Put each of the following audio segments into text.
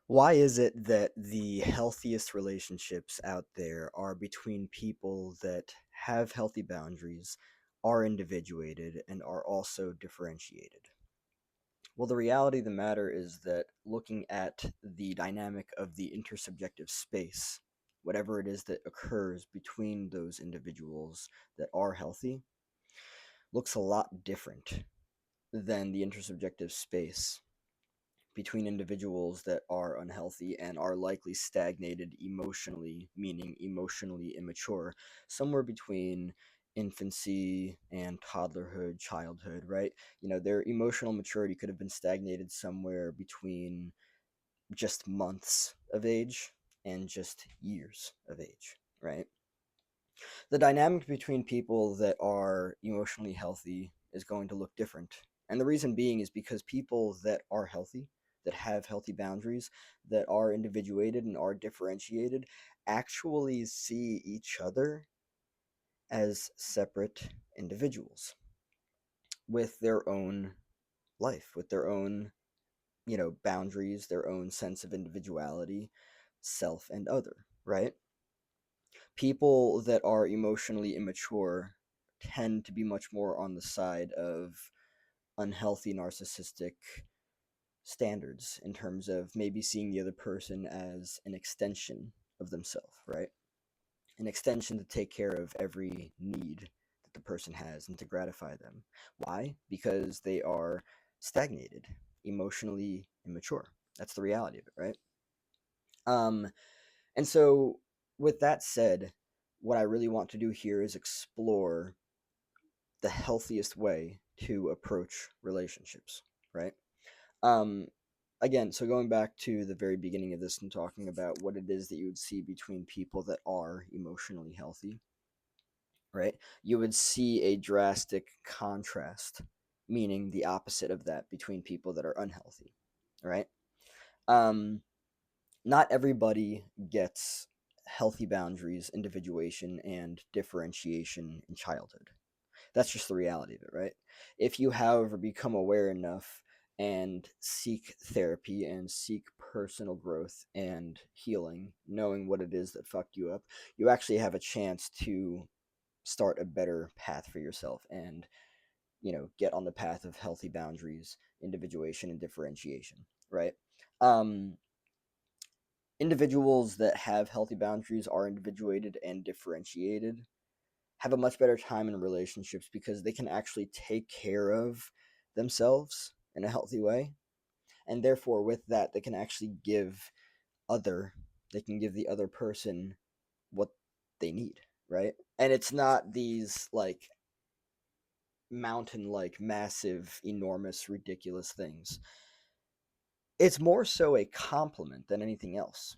Why is it that the healthiest relationships out there are between people that have healthy boundaries, are individuated, and are also differentiated? Well, the reality of the matter is that looking at the dynamic of the intersubjective space, whatever it is that occurs between those individuals that are healthy, looks a lot different than the intersubjective space between individuals that are unhealthy and are likely stagnated emotionally, meaning emotionally immature, somewhere between infancy and toddlerhood, childhood, right? Their emotional maturity could have been stagnated somewhere between just months of age and just years of age, right? The dynamic between people that are emotionally healthy is going to look different. And the reason being is because people that are healthy, that have healthy boundaries, that are individuated and are differentiated, actually see each other as separate individuals with their own life, with their own, boundaries, their own sense of individuality, self and other, right? People that are emotionally immature tend to be much more on the side of unhealthy narcissistic standards in terms of maybe seeing the other person as an extension of themselves, right? An extension to take care of every need that the person has and to gratify them. Why? Because they are stagnated, emotionally immature. That's the reality of it, right? Um, and so, with that said, what I really want to do here is explore the healthiest way to approach relationships, right? Um, Again, so going back to the very beginning of this and talking about what it is that you would see between people that are emotionally healthy, right? You would see a drastic contrast, meaning the opposite of that between people that are unhealthy, right? Um, Not everybody gets healthy boundaries, individuation, and differentiation in childhood. That's just the reality of it, right? If you, however, become aware enough and seek therapy and seek personal growth and healing, knowing what it is that fucked you up, you actually have a chance to start a better path for yourself and, get on the path of healthy boundaries, individuation, and differentiation, right? Um, Individuals that have healthy boundaries are individuated and differentiated have a much better time in relationships because they can actually take care of themselves in a healthy way. And therefore, with that, they can actually other, they can give the other person what they need, right? And it's not these like mountain like massive, enormous, ridiculous things. It's more so a compliment than anything else,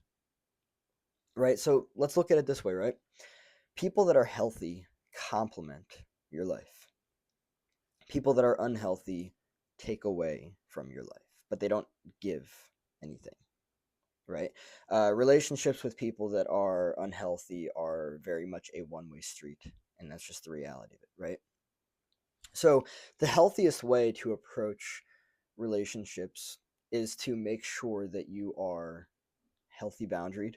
right? So let's look at it this way, right? People that are healthy complement your life. People that are unhealthy take away from your life, but they don't give anything, right? Relationships with people that are unhealthy are very much a one-way street, and that's just the reality of it, right? So, the healthiest way to approach relationships is to make sure that you are healthy boundaried,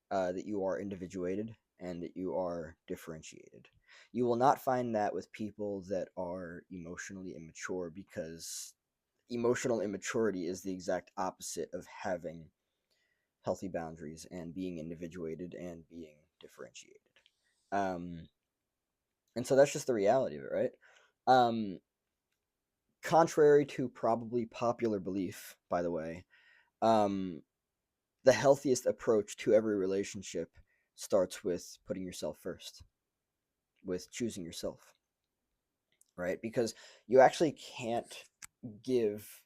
that you are individuated, and that you are differentiated. You will not find that with people that are emotionally immature because emotional immaturity is the exact opposite of having healthy boundaries and being individuated and being differentiated. Um, and so that's just the reality of it, right? Um, Contrary to probably popular belief, by the way, um, the healthiest approach to every relationship starts with putting yourself first, with choosing yourself, right? Because you actually can't give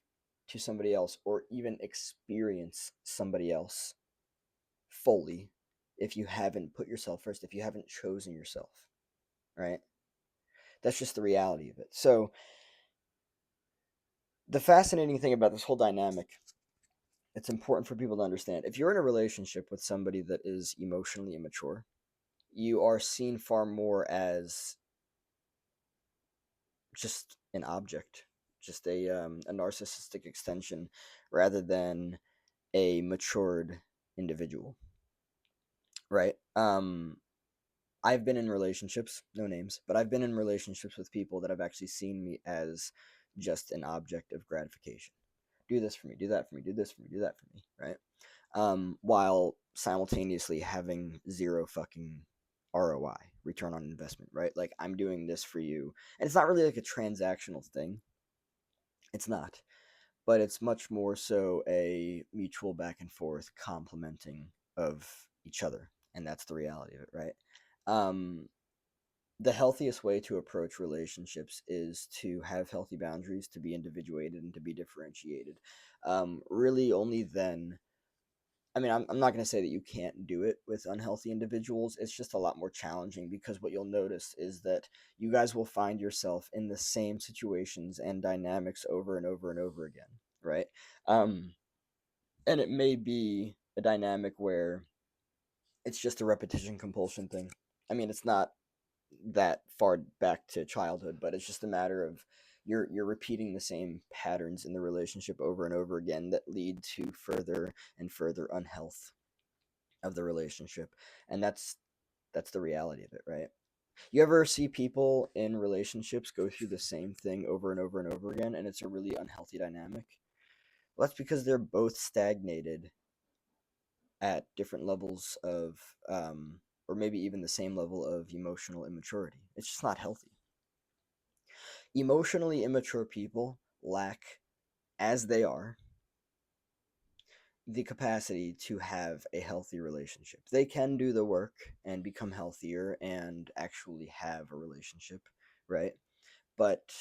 to somebody else or even experience somebody else fully if you haven't put yourself first, if you haven't chosen yourself, right? That's just the reality of it. So, the fascinating thing about this whole dynamic, it's important for people to understand. If you're in a relationship with somebody that is emotionally immature, you are seen far more as just an object, just a narcissistic extension, rather than a matured individual, right? I've been in relationships, no names, but I've been in relationships with people that have actually seen me as just an object of gratification. Do this for me, do that for me, do this for me, do that for me, right? While simultaneously having zero fucking ROI, return on investment, right? Like, I'm doing this for you. And it's not really like a transactional thing. It's not. But it's much more so a mutual back and forth complementing of each other. And that's the reality of it, right? Um, the healthiest way to approach relationships is to have healthy boundaries, to be individuated, and to be differentiated. Really, only then. I mean, I'm not going to say that you can't do it with unhealthy individuals. It's just a lot more challenging because what you'll notice is that you guys will find yourself in the same situations and dynamics over and over and over again, right? Um, and it may be a dynamic where it's just a repetition compulsion thing. I mean, it's not that far back to childhood, but it's just a matter of you're repeating the same patterns in the relationship over and over again that lead to further and further unhealth of the relationship. And that's the reality of it, right? You ever see people in relationships go through the same thing over and over and over again, and it's a really unhealthy dynamic? Well, that's because they're both stagnated at different levels of or maybe even the same level of emotional immaturity. It's just not healthy. Emotionally immature people lack, as they are, the capacity to have a healthy relationship. They can do the work and become healthier and actually have a relationship, right? But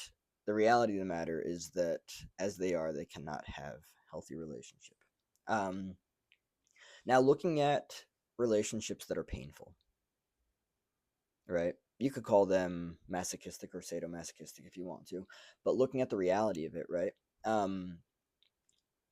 the reality of the matter is that as they are, they cannot have healthy relationship. Um, Now, looking at relationships that are painful, right? You could call them masochistic or sadomasochistic if you want to, but looking at the reality of it, right? Um,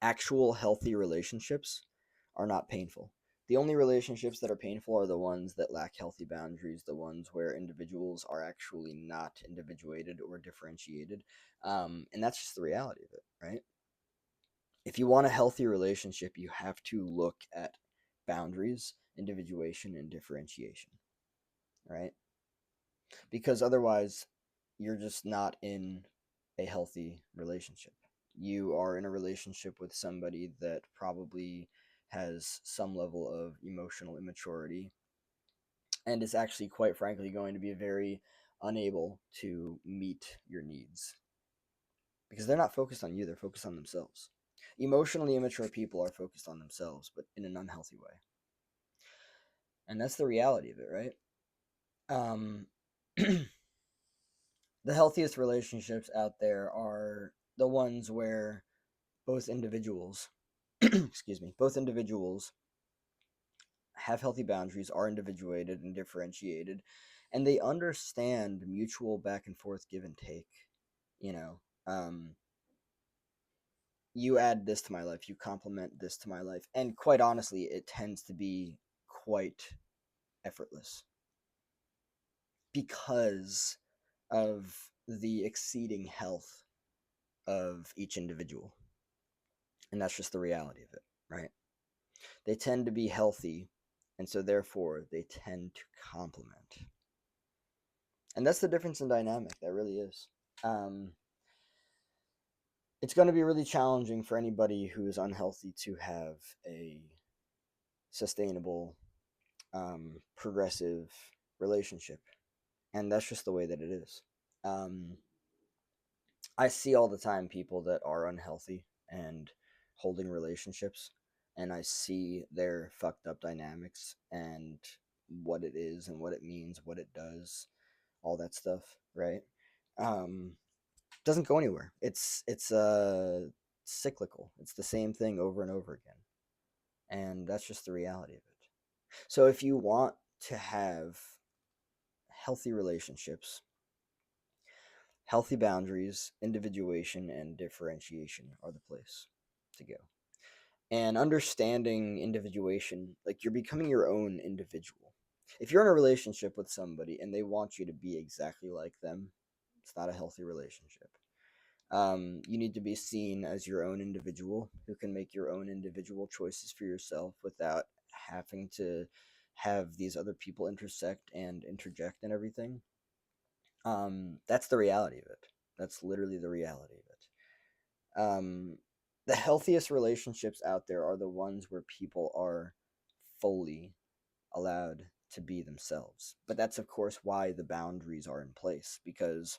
Actual healthy relationships are not painful. The only relationships that are painful are the ones that lack healthy boundaries, the ones where individuals are actually not individuated or differentiated. And that's just the reality of it, right? If you want a healthy relationship, you have to look at boundaries, individuation, and differentiation, right? Because otherwise, you're just not in a healthy relationship. You are in a relationship with somebody that probably has some level of emotional immaturity and is actually, quite frankly, going to be very unable to meet your needs because they're not focused on you, they're focused on themselves. Emotionally immature people are focused on themselves, but in an unhealthy way. And that's the reality of it, right? Um, the healthiest relationships out there are the ones where both individuals, excuse me, both individuals have healthy boundaries, are individuated and differentiated, and they understand mutual back and forth give and take. You know, you add this to my life, you complement this to my life, and quite honestly, it tends to be quite effortless because of the exceeding health of each individual. And that's just the reality of it, right? They tend to be healthy, and so therefore they tend to complement. And that's the difference in dynamic. That really is. Um, it's going to be really challenging for anybody who is unhealthy to have a sustainable, progressive relationship. And that's just the way that it is. Um, I see all the time people that are unhealthy and holding relationships, and I see their fucked up dynamics and what it is and what it means, what it does, all that stuff, right? Um, doesn't go anywhere. It's cyclical. It's the same thing over and over again, and that's just the reality of it. So if you want to have healthy relationships, healthy boundaries, individuation, and differentiation are the place to go. And understanding individuation, like you're becoming your own individual. If you're in a relationship with somebody and they want you to be exactly like them, it's not a healthy relationship. You need to be seen as your own individual who can make your own individual choices for yourself without having to have these other people intersect and interject and everything. That's the reality of it. That's literally the reality of it. The healthiest relationships out there are the ones where people are fully allowed to be themselves. But that's, of course, why the boundaries are in place, because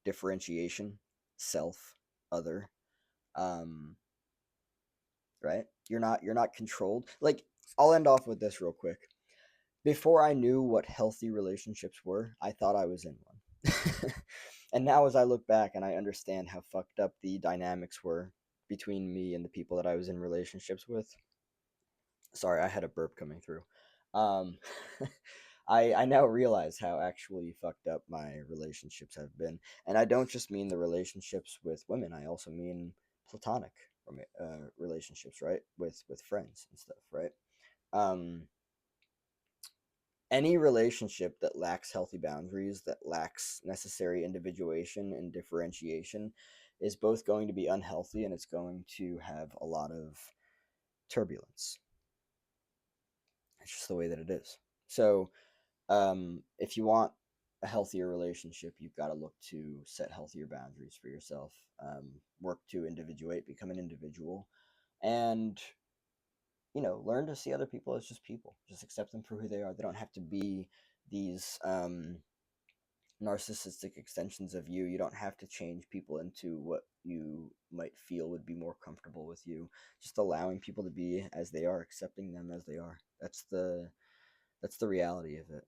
differentiation, self, other, um, right? You're not controlled. Like, I'll end off with this real quick. Before I knew what healthy relationships were, I thought I was in one. And now, as I look back and I understand how fucked up the dynamics were between me and the people that I was in relationships with, sorry, I had a burp coming through. Um, I now realize how actually fucked up my relationships have been, and I don't just mean the relationships with women. I also mean platonic relationships, right? With friends and stuff, right? Um, any relationship that lacks healthy boundaries, that lacks necessary individuation and differentiation, is both going to be unhealthy and it's going to have a lot of turbulence. It's just the way that it is. So, if you want a healthier relationship, you've got to look to set healthier boundaries for yourself. Work to individuate, become an individual, and learn to see other people as just people. Just accept them for who they are. They don't have to be these narcissistic extensions of you. You don't have to change people into what you might feel would be more comfortable with you. Just allowing people to be as they are, accepting them as they are. That's the reality of it.